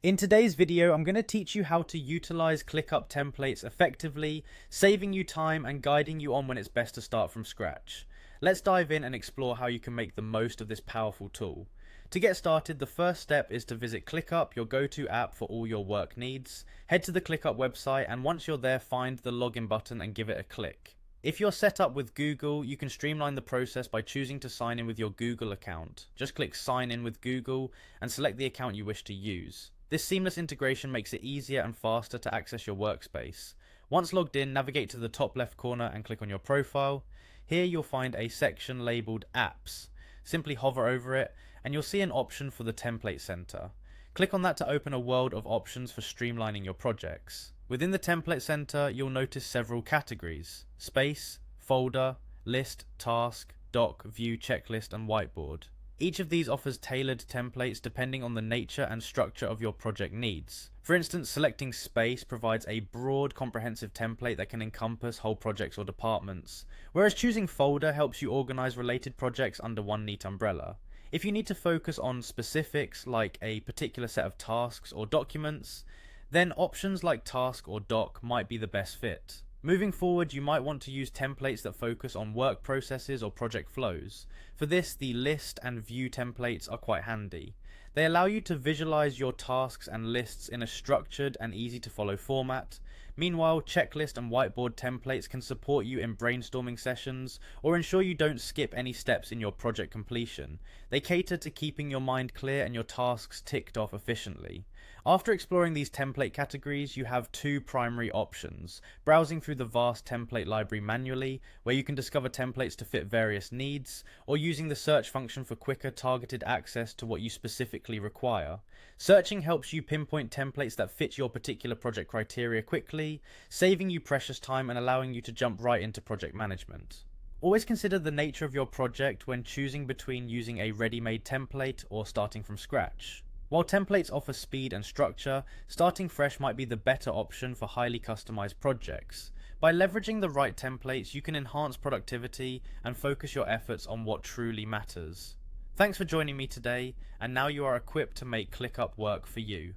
In today's video, I'm going to teach you how to utilize ClickUp templates effectively, saving you time and guiding you on when it's best to start from scratch. Let's dive in and explore how you can make the most of this powerful tool. To get started, the first step is to visit ClickUp, your go-to app for all your work needs. Head to the ClickUp website, and once you're there, find the login button and give it a click. If you're set up with Google, you can streamline the process by choosing to sign in with your Google account. Just click Sign in with Google and select the account you wish to use. This seamless integration makes it easier and faster to access your workspace. Once logged in, navigate to the top left corner and click on your profile. Here you'll find a section labeled Apps. Simply hover over it and you'll see an option for the Template Center. Click on that to open a world of options for streamlining your projects. Within the Template Center, you'll notice several categories: Space, Folder, List, Task, Doc, View, Checklist, and Whiteboard. Each of these offers tailored templates depending on the nature and structure of your project needs. For instance, selecting Space provides a broad, comprehensive template that can encompass whole projects or departments, whereas choosing Folder helps you organize related projects under one neat umbrella. If you need to focus on specifics like a particular set of tasks or documents, then options like Task or Doc might be the best fit. Moving forward, you might want to use templates that focus on work processes or project flows. For this, the List and View templates are quite handy. They allow you to visualize your tasks and lists in a structured and easy to follow format. Meanwhile, Checklist and Whiteboard templates can support you in brainstorming sessions or ensure you don't skip any steps in your project completion. They cater to keeping your mind clear and your tasks ticked off efficiently. After exploring these template categories, you have two primary options: browsing through the vast template library manually, where you can discover templates to fit various needs, or using the search function for quicker, targeted access to what you specifically require. Searching helps you pinpoint templates that fit your particular project criteria quickly, saving you precious time and allowing you to jump right into project management. Always consider the nature of your project when choosing between using a ready-made template or starting from scratch. While templates offer speed and structure, starting fresh might be the better option for highly customized projects. By leveraging the right templates, you can enhance productivity and focus your efforts on what truly matters. Thanks for joining me today, and now you are equipped to make ClickUp work for you.